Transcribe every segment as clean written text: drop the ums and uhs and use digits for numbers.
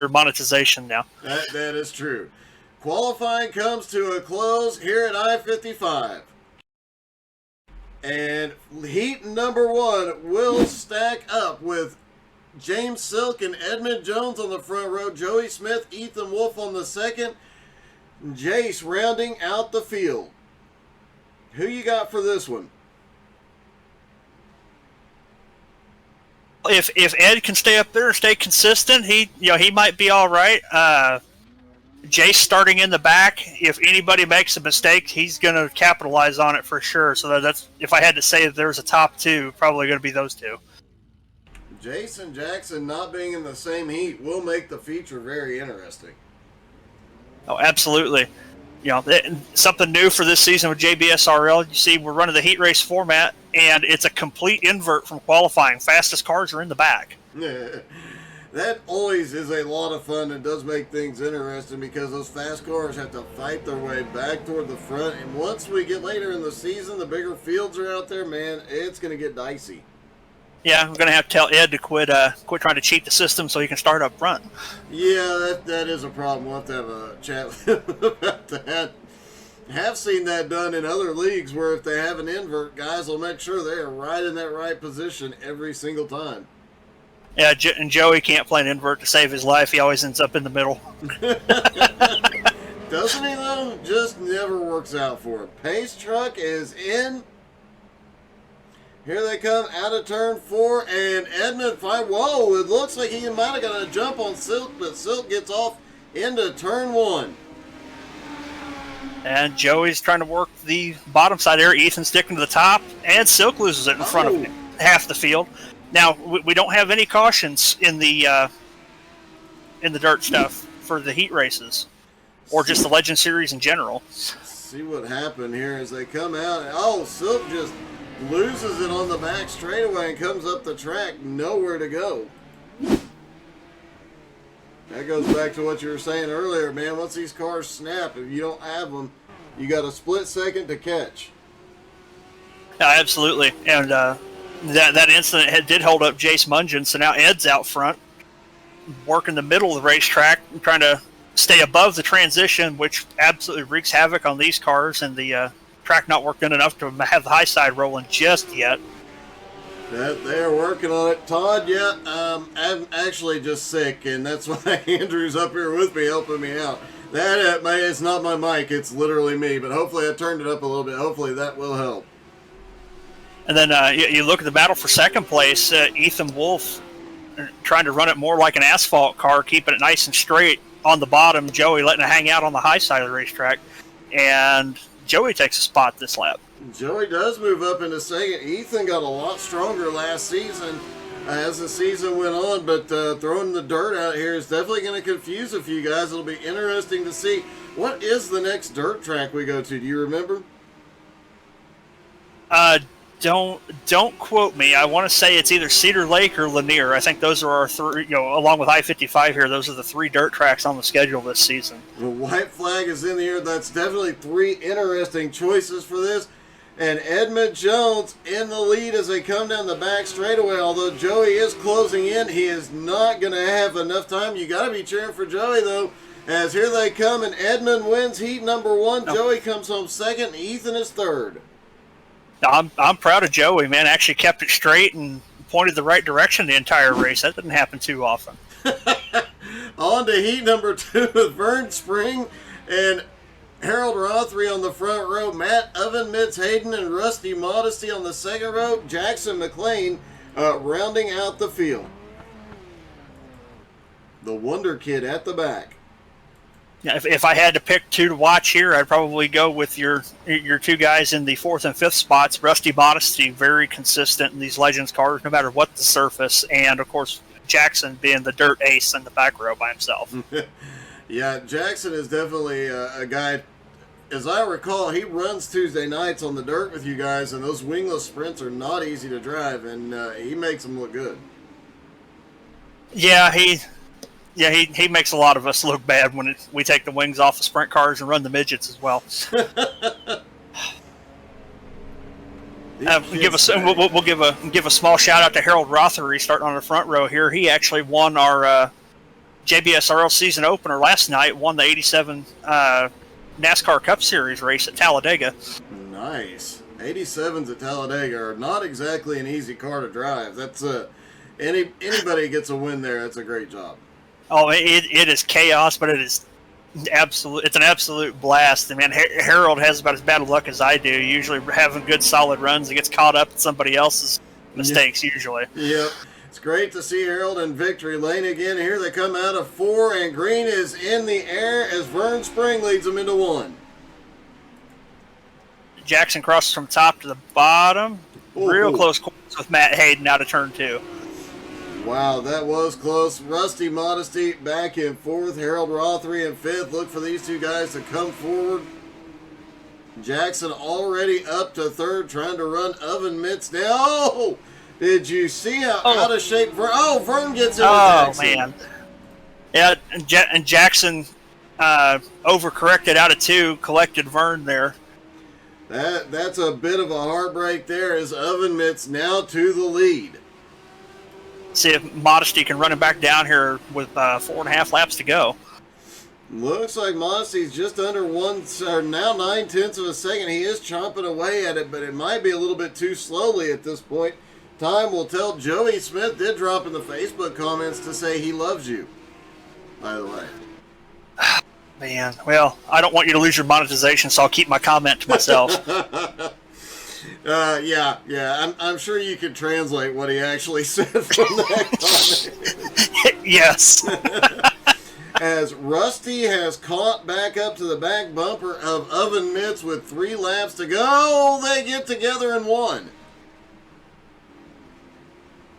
monetization now. That is true. Qualifying comes to a close here at I-55. And heat number one will stack up with James Silk and Edmund Jones on the front row, Joey Smith, Ethan Wolf on the second, Jace rounding out the field. Who you got for this one? If Ed can stay up there and stay consistent, he might be all right. Jace starting in the back. If anybody makes a mistake, he's going to capitalize on it for sure. So that's if I had to say that there's a top two, probably going to be those two. Jason Jackson not being in the same heat will make the feature very interesting. Oh, absolutely. Something new for this season with JBSRL. You see, we're running the heat race format, and it's a complete invert from qualifying. Fastest cars are in the back. That always is a lot of fun and does make things interesting because those fast cars have to fight their way back toward the front. And once we get later in the season, the bigger fields are out there, man, it's going to get dicey. Yeah, I'm going to have to tell Ed to quit trying to cheat the system so he can start up front. Yeah, that is a problem. We'll have to have a chat about that. Have seen that done in other leagues where if they have an invert, guys will make sure they are right in that right position every single time. Yeah, and Joey can't play an invert to save his life. He always ends up in the middle. Doesn't he, though? Just never works out for him. Pace truck is in. Here they come out of turn 4, and Edmund fight. Whoa, it looks like he might have got a jump on Silk, but Silk gets off into turn 1. And Joey's trying to work the bottom side there. Ethan sticking to the top, and Silk loses it in front of half the field. Now, we don't have any cautions in the dirt stuff for the heat races, or just the Legend Series in general. See what happened here as they come out. Oh, Silk just loses it on the back straightaway and comes up the track, nowhere to go. That goes back to what you were saying earlier, man. Once these cars snap, if you don't have them, you got a split second to catch. Yeah, absolutely. And that incident did hold up Jace Mungen, so now Ed's out front, working the middle of the racetrack, trying to stay above the transition, which absolutely wreaks havoc on these cars, and the track not working enough to have the high side rolling just yet. They're working on it. Todd, I'm actually just sick, and that's why Andrew's up here with me, helping me out. It's not my mic, it's literally me, but hopefully I turned it up a little bit. Hopefully that will help. And then you look at the battle for second place, Ethan Wolf trying to run it more like an asphalt car, keeping it nice and straight on the bottom. Joey letting it hang out on the high side of the racetrack. And Joey takes a spot this lap. Joey does move up into second. Ethan got a lot stronger last season as the season went on, but throwing the dirt out here is definitely going to confuse a few guys. It'll be interesting to see. What is the next dirt track we go to? Do you remember? Don't quote me. I want to say it's either Cedar Lake or Lanier. I think those are our three, along with I-55 here, those are the 3 dirt tracks on the schedule this season. The white flag is in the air. That's definitely 3 interesting choices for this. And Edmund Jones in the lead as they come down the back straightaway. Although Joey is closing in, he is not going to have enough time. You got to be cheering for Joey, though, as here they come, and Edmund wins heat number 1. No. Joey comes home second, and Ethan is third. I'm proud of Joey, man. Actually kept it straight and pointed the right direction the entire race. That didn't happen too often. On to heat number 2 with Vern Spring and Harold Rothery on the front row. Matt Oven, Mitz Hayden, and Rusty Modesty on the second row. Jackson McLean rounding out the field. The Wonder Kid at the back. Yeah, if I had to pick 2 to watch here, I'd probably go with your 2 guys in the 4th and 5th spots. Rusty Modesty, very consistent in these Legends cars, no matter what the surface. And, of course, Jackson being the dirt ace in the back row by himself. Yeah, Jackson is definitely a guy. As I recall, he runs Tuesday nights on the dirt with you guys, and those wingless sprints are not easy to drive, and he makes them look good. Yeah, he makes a lot of us look bad when we take the wings off the sprint cars and run the midgets as well. We'll give a small shout out to Harold Rothery starting on the front row here. He actually won our JBSRL season opener last night, won the 87 NASCAR Cup Series race at Talladega. Nice. 87s at Talladega are not exactly an easy car to drive. That's anybody gets a win there. That's a great job. Oh, it is chaos, but it is absolute. It's an absolute blast. And man, Harold has about as bad luck as I do. Usually having good solid runs, he gets caught up in somebody else's mistakes. Usually. Yep. It's great to see Harold in victory lane again. Here they come out of 4, and Green is in the air as Vern Spring leads them into 1. Jackson crosses from top to the bottom. Real Ooh. close corners with Matt Hayden out of turn 2. Wow, that was close. Rusty Modesty back in 4th. Harold Rothery in 5th. Look for these two guys to come forward. Jackson already up to 3rd, trying to run Oven Mitts down. Oh! Did you see how out of shape Vern? Oh, Vern gets in with Jackson. Oh, man. Yeah, and Jackson overcorrected out of 2, collected Vern there. That's a bit of a heartbreak there as Oven Mitts now to the lead. See if Modesty can run him back down here with 4.5 laps to go. Looks like Modesty's just under now 9/10 of a second. He is chomping away at it, but it might be a little bit too slowly at this point. Time will tell. Joey Smith did drop in the Facebook comments to say he loves you, by the way. Man, well, I don't want you to lose your monetization, so I'll keep my comment to myself. Yeah. I'm sure you could translate what he actually said from that comment. Yes. As Rusty has caught back up to the back bumper of Oven Mitts with 3 laps to go, they get together in 1.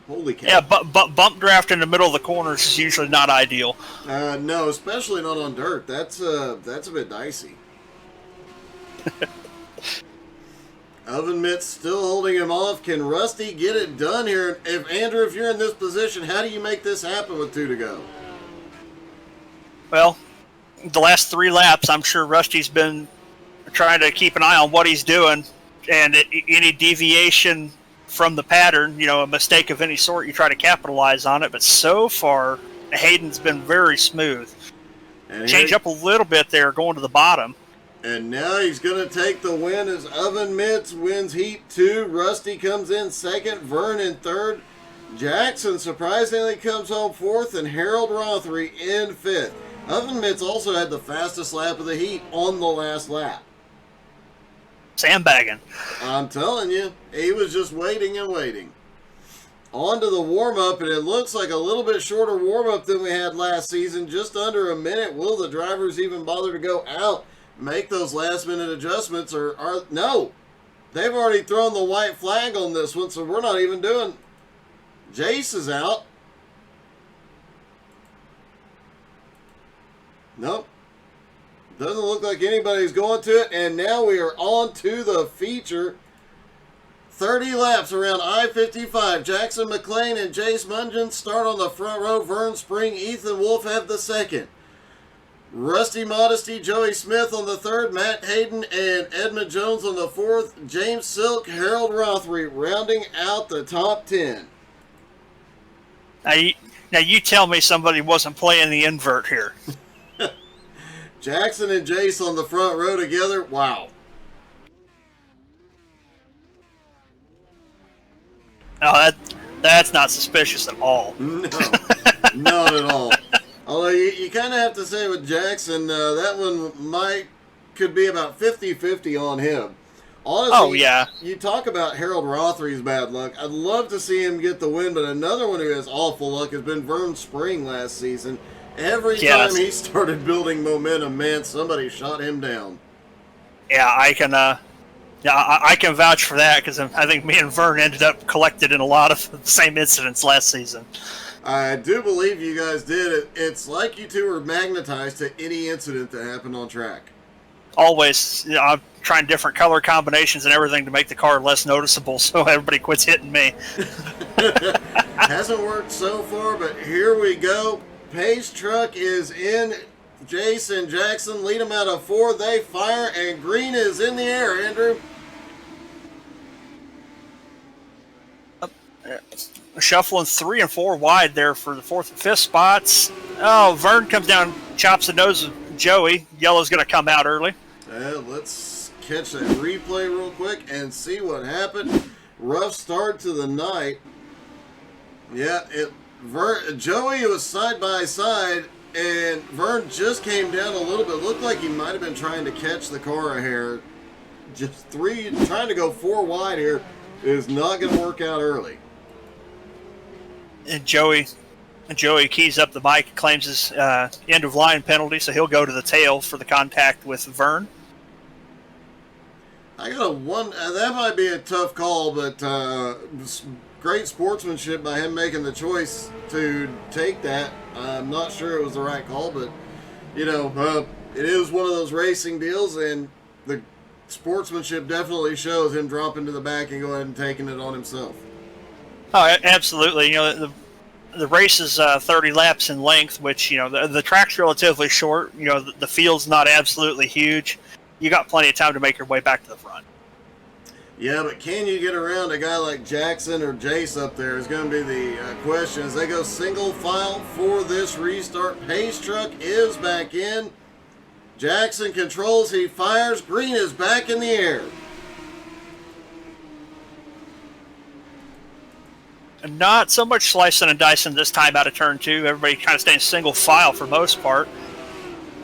Holy cow. Yeah, but bump draft in the middle of the corners is usually not ideal. No, especially not on dirt. That's a bit dicey. Oven Mitts still holding him off. Can Rusty get it done here? Andrew, if you're in this position, how do you make this happen with 2 to go? Well, the last 3 laps, I'm sure Rusty's been trying to keep an eye on what he's doing, and any deviation from the pattern, a mistake of any sort, you try to capitalize on it. But so far, Hayden's been very smooth. And change up a little bit there, going to the bottom. And now he's going to take the win as Oven Mitts wins Heat 2. Rusty comes in 2nd, Vern in 3rd. Jackson surprisingly comes home 4th, and Harold Rothery in 5th. Oven Mitts also had the fastest lap of the heat on the last lap. Sandbagging. I'm telling you, he was just waiting and waiting. On to the warm-up, and it looks like a little bit shorter warm-up than we had last season, just under a minute. Will the drivers even bother to go out, make those last-minute adjustments, or no? They've already thrown the white flag on this one, so we're not even doing. Jace is out. Nope. Doesn't look like anybody's going to it, and now we are on to the feature. 30 laps around I-55. Jackson McLean and Jace Mungen start on the front row. Vern Spring, Ethan Wolf have the 2nd. Rusty Modesty, Joey Smith on the 3rd. Matt Hayden and Edmund Jones on the 4th. James Silk, Harold Rothery rounding out the top 10. Now you tell me somebody wasn't playing the invert here. Jackson and Jace on the front row together. Wow. No, that's not suspicious at all. No, not at all. Although you kind of have to say with Jackson, that one could be about 50-50 on him. Honestly, you talk about Harold Rothery's bad luck. I'd love to see him get the win, but another one who has awful luck has been Vern Spring last season. Every time he started building momentum, man, somebody shot him down. Yeah, I can vouch for that because I think me and Vern ended up collected in a lot of the same incidents last season. I do believe you guys did. It's like you two were magnetized to any incident that happened on track. Always, I'm trying different color combinations and everything to make the car less noticeable so everybody quits hitting me. Hasn't worked so far, but here we go. Pace truck is in. Jason Jackson lead them out of 4. They fire, and Green is in the air, Andrew. shuffling 3 and 4 wide there for the 4th and 5th spots. Oh, Vern comes down, chops the nose of Joey. Yellow's going to come out early. Let's catch that replay real quick and see what happened. Rough start to the night. Yeah, Joey was side by side, and Vern just came down a little bit. Looked like he might have been trying to catch the car a hair. Just trying to go 4 wide here is not going to work out early. And Joey keys up the mic and claims his end of line penalty, so he'll go to the tail for the contact with Vern. I got that might be a tough call, but great sportsmanship by him making the choice to take that. I'm not sure it was the right call, but it is one of those racing deals, and the sportsmanship definitely shows him dropping to the back and go ahead and taking it on himself. Oh, absolutely. The race is 30 laps in length, which, the track's relatively short. The field's not absolutely huge. You got plenty of time to make your way back to the front. Yeah, but can you get around a guy like Jackson or Jace up there is going to be the question. As they go single file for this restart, Pace Truck is back in. Jackson controls, he fires. Green is back in the air. Not so much slicing and dicing this time out of turn 2. Everybody kind of staying single file for most part.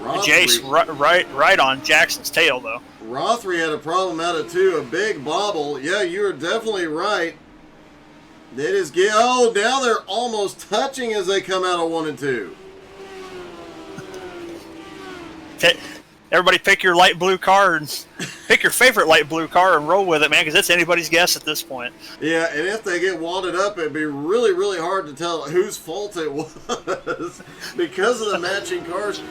Jace right on Jackson's tail, though. Rothery had a problem out of 2, a big bobble. Yeah, you are definitely right. Now they're almost touching as they come out of 1 and 2. Everybody pick your light blue car and pick your favorite light blue car and roll with it, man, because it's anybody's guess at this point. Yeah, and if they get wadded up, it'd be really, really hard to tell whose fault it was because of the matching cars.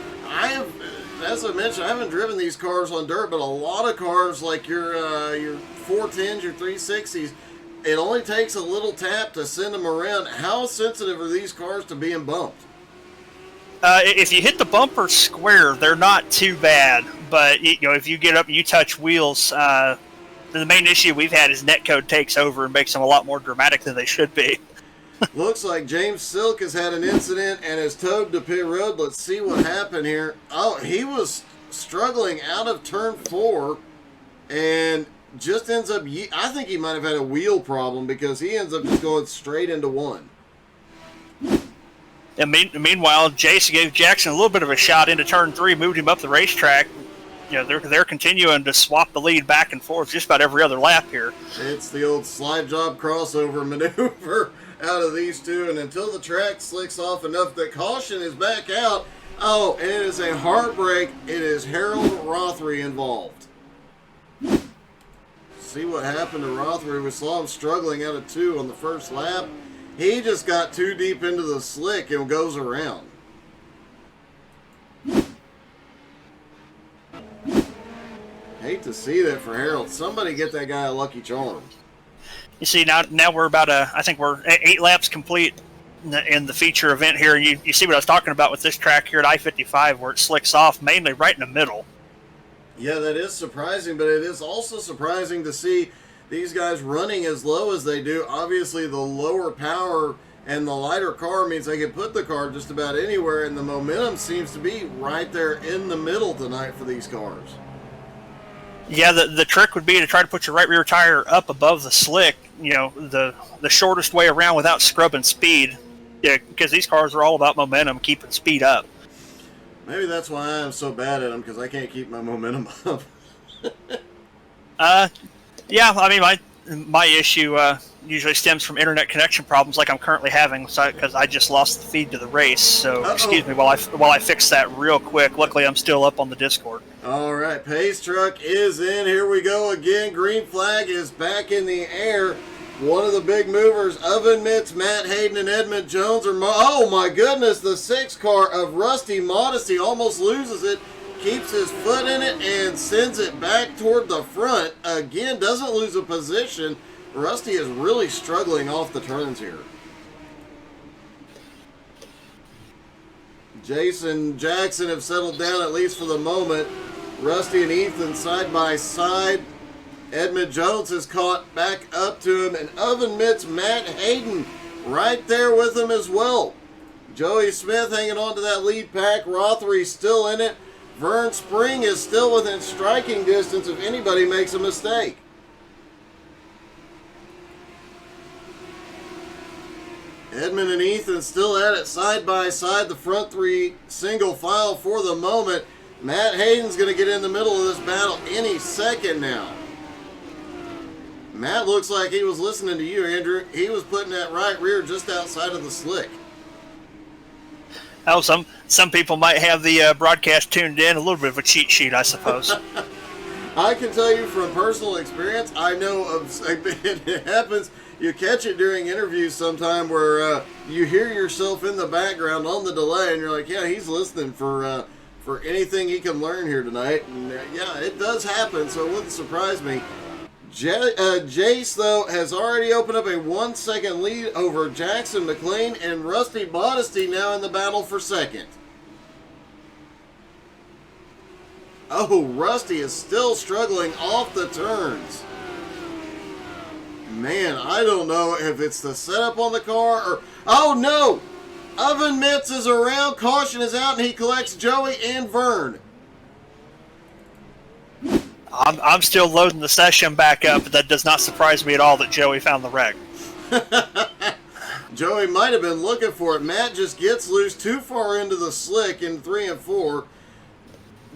As I mentioned, I haven't driven these cars on dirt, but a lot of cars like your 410s, your 360s, it only takes a little tap to send them around. How sensitive are these cars to being bumped? If you hit the bumper square, they're not too bad. But if you get up and you touch wheels, the main issue we've had is netcode takes over and makes them a lot more dramatic than they should be. Looks like James Silk has had an incident and is towed to pit road. Let's see what happened here. Oh, he was struggling out of turn 4 and just ends up... I think he might have had a wheel problem because he ends up just going straight into 1. And meanwhile, Jace gave Jackson a little bit of a shot into turn 3, moved him up the racetrack. They're continuing to swap the lead back and forth just about every other lap here. It's the old slide job crossover maneuver out of these two, and until the track slicks off enough that caution is back out. Oh, and it is a heartbreak. It is Harold Rothery involved. See what happened to Rothery. We saw him struggling out of 2 on the first lap. He just got too deep into the slick and goes around. Hate to see that for Harold. Somebody get that guy a Lucky Charm. You see, now we're about I think we're 8 laps complete in the feature event here. And you see what I was talking about with this track here at I-55 where it slicks off mainly right in the middle. Yeah, that is surprising, but it is also surprising to see these guys running as low as they do. Obviously, the lower power and the lighter car means they can put the car just about anywhere, and the momentum seems to be right there in the middle tonight for these cars. Yeah, the trick would be to try to put your right rear tire up above the slick, the shortest way around without scrubbing speed. Yeah, because these cars are all about momentum, keeping speed up. Maybe that's why I'm so bad at them, because I can't keep my momentum up. Yeah, I mean, my issue usually stems from internet connection problems like I'm currently having because I just lost the feed to the race. So excuse me while I fix that real quick. Luckily, I'm still up on the Discord. All right, Pace Truck is in. Here we go again. Green flag is back in the air. One of the big movers, Oven Mitts, Matt Hayden, and Edmund Jones are... Oh, my goodness, the 6 car of Rusty Modesty almost loses it. Keeps his foot in it and sends it back toward the front. Again, doesn't lose a position. Rusty is really struggling off the turns here. Jason Jackson have settled down, at least for the moment. Rusty and Ethan side by side. Edmund Jones has caught back up to him. And Oven Mitts Matt Hayden right there with him as well. Joey Smith hanging on to that lead pack. Rothery still in it. Vern Spring is still within striking distance if anybody makes a mistake. Edmund and Ethan still at it side by side. The front three single file for the moment. Matt Hayden's going to get in the middle of this battle any second now. Matt looks like he was listening to you, Andrew. He was putting that right rear just outside of the slick. Oh, some people might have the broadcast tuned in. A little bit of a cheat sheet, I suppose. I can tell you from personal experience, I know of it happens. You catch it during interviews sometime where you hear yourself in the background on the delay, and you're like, yeah, he's listening for anything he can learn here tonight. And yeah, it does happen, so it wouldn't surprise me. Jace, though, has already opened up a 1 second lead over Jackson McLean, and Rusty Modesty now in the battle for second. Oh, Rusty is still struggling off the turns. Man, I don't know if it's the setup on the car or... Oh, no! Oven Mitts is around, caution is out, and he collects Joey and Vern. I'm still loading the session back up, but that does not surprise me at all that Joey found the wreck. Joey might have been looking for it. Matt just gets loose too far into the slick in 3 and 4.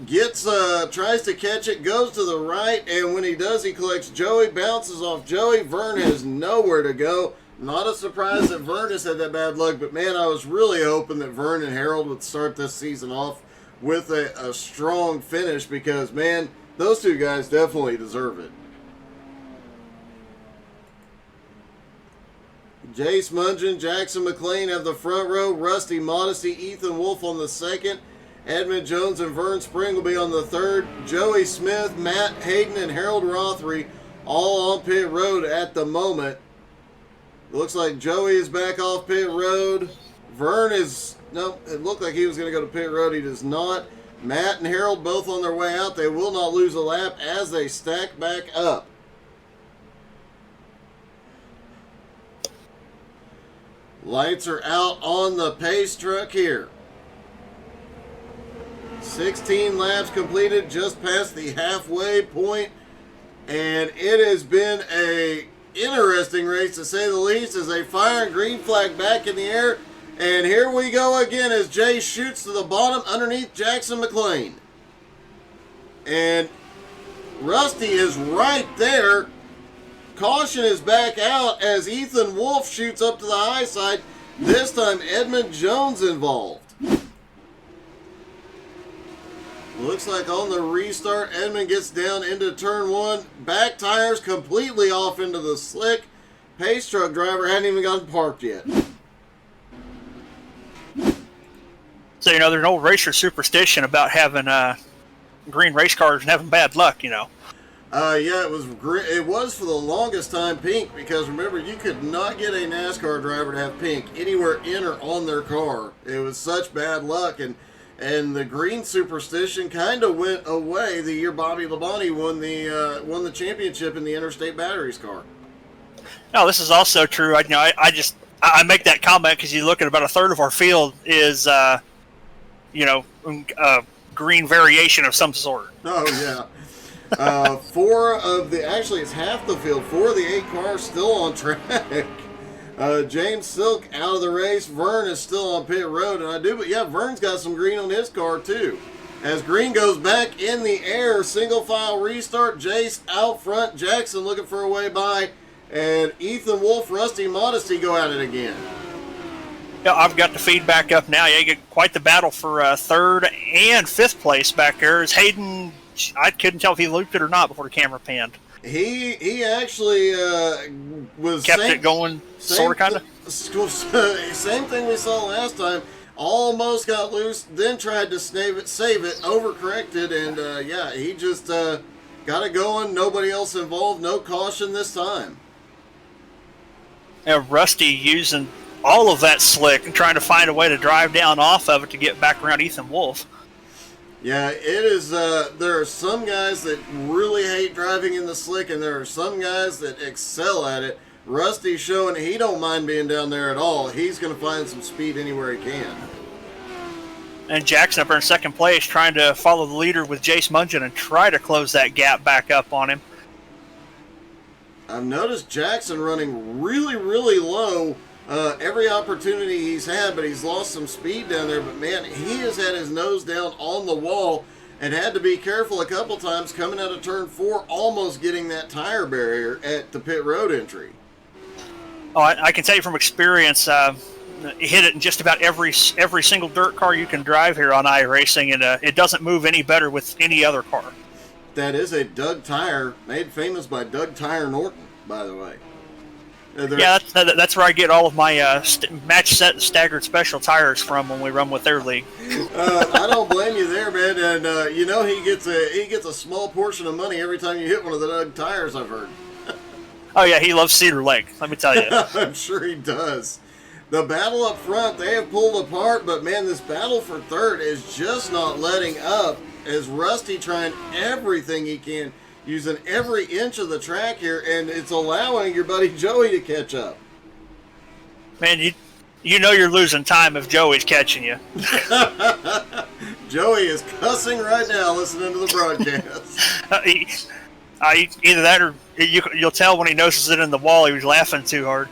Tries to catch it, goes to the right, and when he does, he collects Joey, bounces off Joey. Vern has nowhere to go. Not a surprise that Vern has had that bad luck, but man, I was really hoping that Vern and Harold would start this season off with a strong finish because, man, those two guys definitely deserve it. Jace Mungin, Jackson McLean have the front row. Rusty Modesty, Ethan Wolf on the second. Edmund Jones and Vern Spring will be on the third. Joey Smith, Matt Hayden, and Harold Rothery all on pit road at the moment. Looks like Joey is back off pit road. Vern is... Nope, it looked like he was going to go to pit road. He does not. Matt and Harold both on their way out. They will not lose a lap as they stack back up. Lights are out on the pace truck here. 16 laps completed, just past the halfway point, and it has been a interesting race to say the least as they fire a green flag back in the air. And here we go again as Jay shoots to the bottom underneath Jackson McLean. And Rusty is right there. Caution is back out as Ethan Wolf shoots up to the high side. This time Edmund Jones involved. Looks like on the restart, Edmund gets down into turn one. Back tires completely off into the slick. Pace truck driver hadn't even gotten parked yet. So, there's an old racer superstition about having green race cars and having bad luck, Yeah, it was for the longest time pink because remember, you could not get a NASCAR driver to have pink anywhere in or on their car. It was such bad luck, and the green superstition kind of went away the year Bobby Labonte won the championship in the Interstate Batteries car. No, this is also true. I make that comment because you look at about a third of our field is green variation of some sort. Oh yeah. It's half the field. 4 of the 8 cars still on track. James Silk out of the race. Vern is still on pit road, and Vern's got some green on his car too. As green goes back in the air, single file restart. Jace out front. Jackson looking for a way by, and Ethan Wolf, Rusty Modesty go at it again. Yeah, I've got the feedback up now. Yeah, you get quite the battle for third and fifth place back there. Is Hayden? I couldn't tell if he looped it or not before the camera panned. He actually kept it going, sort of, kind of. Same thing we saw last time. Almost got loose, then tried to save it, overcorrected, and he just got it going. Nobody else involved. No caution this time. And Rusty using all of that slick and trying to find a way to drive down off of it to get back around Ethan Wolf. Yeah, it is. There are some guys that really hate driving in the slick, and there are some guys that excel at it. Rusty's showing he don't mind being down there at all. He's going to find some speed anywhere he can. And Jackson up there in second place trying to follow the leader with Jace Mungen and try to close that gap back up on him. I've noticed Jackson running really, really low every opportunity he's had, but he's lost some speed down there. But, man, he has had his nose down on the wall and had to be careful a couple times coming out of turn 4, almost getting that tire barrier at the pit road entry. Oh, I can tell you from experience, hit it in just about every single dirt car you can drive here on iRacing, and it doesn't move any better with any other car. That is a Doug tire, made famous by Doug Tire Norton, by the way. Yeah, that's where I get all of my match set and staggered special tires from when we run with their league. I don't blame you there, man. And you know he gets a small portion of money every time you hit one of the Doug tires, I've heard. Oh yeah, he loves Cedar Lake. Let me tell you. I'm sure he does. The battle up front, they have pulled apart, but man, this battle for third is just not letting up. As Rusty trying everything he can, using every inch of the track here, and it's allowing your buddy Joey to catch up. Man, you know you're losing time if Joey's catching you. Joey is cussing right now listening to the broadcast. Either that or you'll tell when he notices it in the wall he was laughing too hard.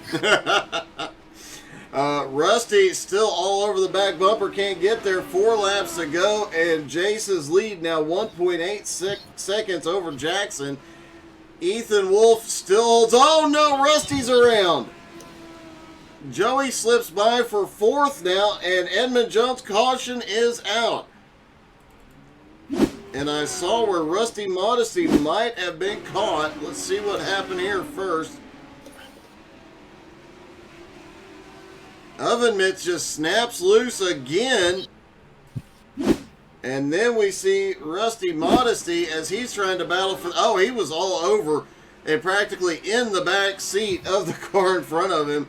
Rusty still all over the back bumper, can't get there. 4 laps to go, and Jace's lead now 1.8 seconds over Jackson. Ethan Wolf still holds. Oh no, Rusty's around. Joey slips by for 4th now, and Edmund Jones' caution is out. And I saw where Rusty Modesty might have been caught. Let's see what happened here first. Oven Mitts just snaps loose again. And then we see Rusty Modesty as he's trying to battle for... Oh, he was all over and practically in the back seat of the car in front of him.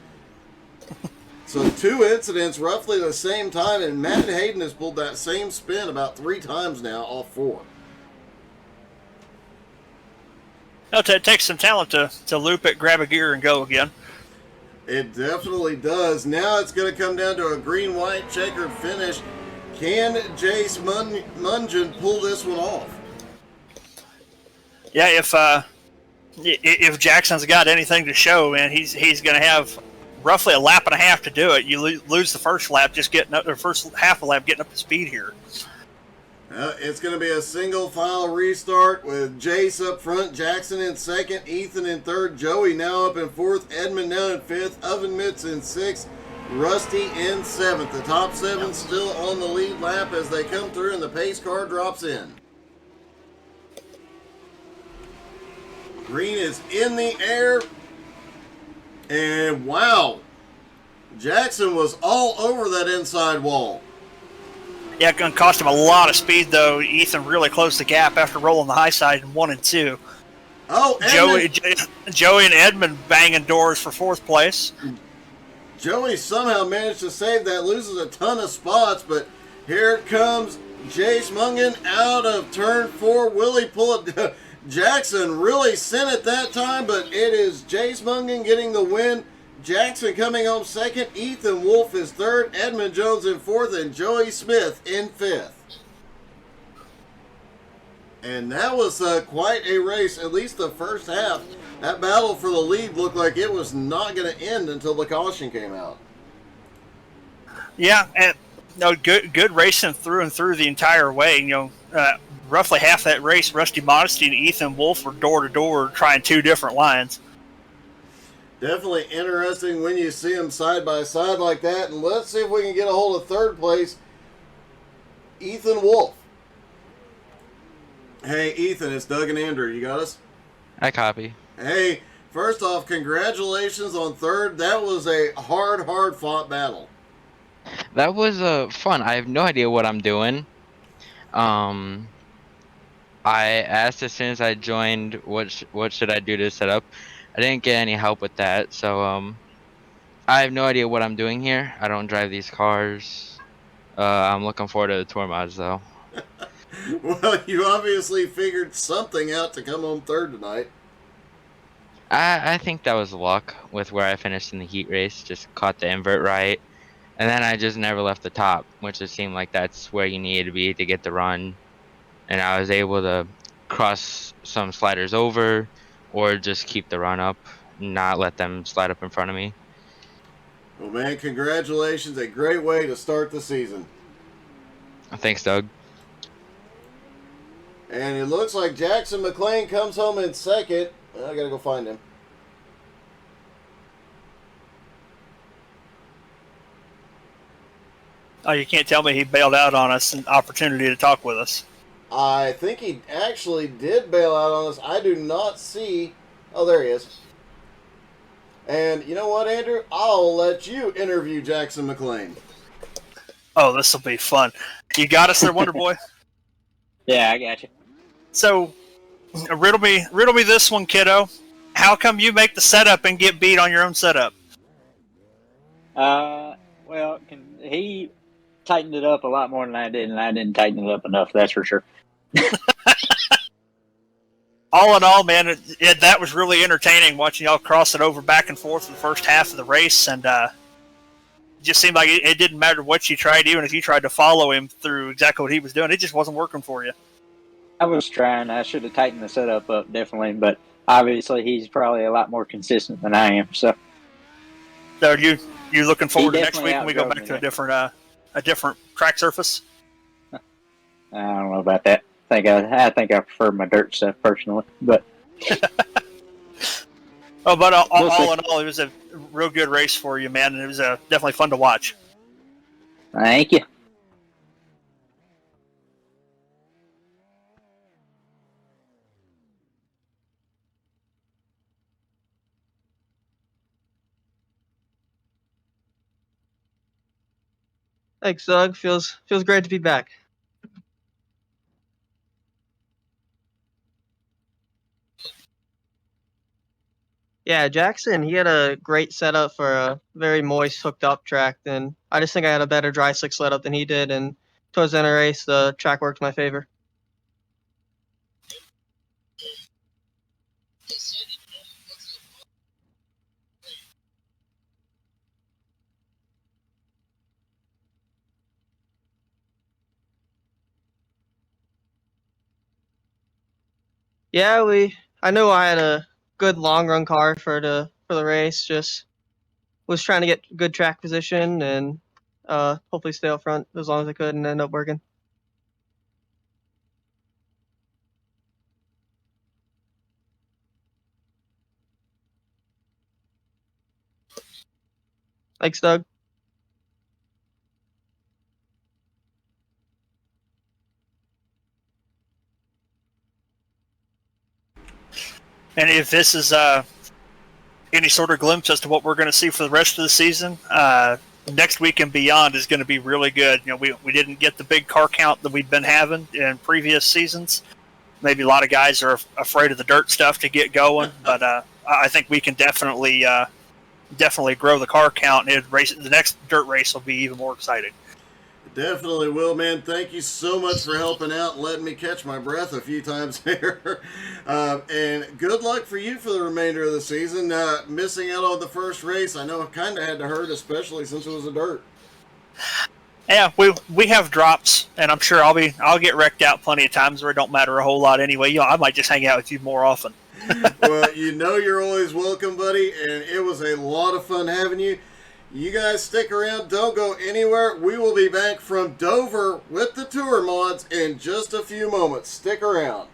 So 2 incidents roughly the same time, and Matt Hayden has pulled that same spin about 3 times now, all 4. It takes some talent to loop it, grab a gear, and go again. It definitely does. Now it's going to come down to a green-white checkered finish. Can Jace Mungen pull this one off? Yeah, if Jackson's got anything to show, man, he's going to have roughly a lap and a half to do it. You lose the first lap, just getting up, or first half a lap, getting up to speed here. It's going to be a single file restart with Jace up front, Jackson in 2nd, Ethan in 3rd, Joey now up in 4th, Edmund now in 5th, Oven Mitts in 6th, Rusty in 7th. The top 7 still on the lead lap as they come through and the pace car drops in. Green is in the air. And wow, Jackson was all over that inside wall. Yeah, it's going to cost him a lot of speed, though. Ethan really closed the gap after rolling the high side in 1 and 2. Oh, Joey and Edmund banging doors for 4th place. Joey somehow managed to save that, loses a ton of spots, but here comes Jace Mungen out of turn 4. Will he pull it? Jackson really sent it that time, but it is Jace Mungen getting the win. Jackson coming home 2nd. Ethan Wolf is 3rd. Edmund Jones in 4th. And Joey Smith in 5th. And that was quite a race, at least the first half. That battle for the lead looked like it was not going to end until the caution came out. Yeah, and good racing through and through the entire way. Roughly half that race, Rusty Modesty and Ethan Wolf were door-to-door trying 2 different lines. Definitely interesting when you see them side by side like that. And let's see if we can get a hold of 3rd place, Ethan Wolf. Hey, Ethan, it's Doug and Andrew. You got us? I copy. Hey, first off, congratulations on 3rd. That was a hard-fought battle. That was fun. I have no idea what I'm doing. I asked as soon as I joined what should I do to set up. I didn't get any help with that, so I have no idea what I'm doing here. I don't drive these cars. I'm looking forward to the tour mods though. Well, you obviously figured something out to come home 3rd tonight. I think that was luck with where I finished in the heat race. Just caught the invert right, and then I just never left the top, which it seemed like that's where you needed to be to get the run. And I was able to cross some sliders over, or just keep the run up, not let them slide up in front of me. Well, man, congratulations. A great way to start the season. Thanks, Doug. And it looks like Jackson McLean comes home in second. I gotta go find him. Oh, you can't tell me he bailed out on us an opportunity to talk with us. I think he actually did bail out on us. I do not see. Oh, there he is. And you know what, Andrew? I'll let you interview Jackson McLean. Oh, this will be fun. You got us there, Wonder Boy? Yeah, I got you. So, riddle me this one, kiddo. How come you make the setup and get beat on your own setup? Well, he tightened it up a lot more than I did, and I didn't tighten it up enough. That's for sure. All in all, man, that was really entertaining watching y'all cross it over back and forth for the first half of the race, and it just seemed like it didn't matter what you tried, even if you tried to follow him through exactly what he was doing, it just wasn't working for you. I was trying. I should have tightened the setup up, definitely, but obviously he's probably a lot more consistent than I am. So are you looking forward to next definitely week when we go outdrove back me to there. a different track surface? I don't know about that. I think I prefer my dirt stuff personally, but Oh, but We'll see. all in all, it was a real good race for you, man, and it was definitely fun to watch. thank you. Thanks, Doug. Feels great to be back. Yeah, Jackson, he had a great setup for a very moist, hooked up track. And I just think I had a better dry slick setup than he did. And towards the end of the race, the track worked in my favor. Yeah, I knew I had a good long run car for the race. Just was trying to get good track position and hopefully stay up front as long as I could and end up working. Thanks, Doug. And if this is any sort of glimpse as to what we're going to see for the rest of the season, next week and beyond is going to be really good. You know, we didn't get the big car count that we've been having in previous seasons. Maybe a lot of guys are afraid of the dirt stuff to get going, but I think we can definitely grow the car count, and the next dirt race will be even more exciting. Definitely will, man. Thank you so much for helping out and letting me catch my breath a few times here. And good luck for you for the remainder of the season. Missing out on the first race, I know it kind of had to hurt, especially since it was a dirt. Yeah, we have drops, and I'm sure I'll get wrecked out plenty of times where it don't matter a whole lot anyway. You know, I might just hang out with you more often. Well, you know you're always welcome, buddy, and it was a lot of fun having you. You guys stick around. Don't go anywhere. We will be back from Dover with the tour mods in just a few moments. Stick around.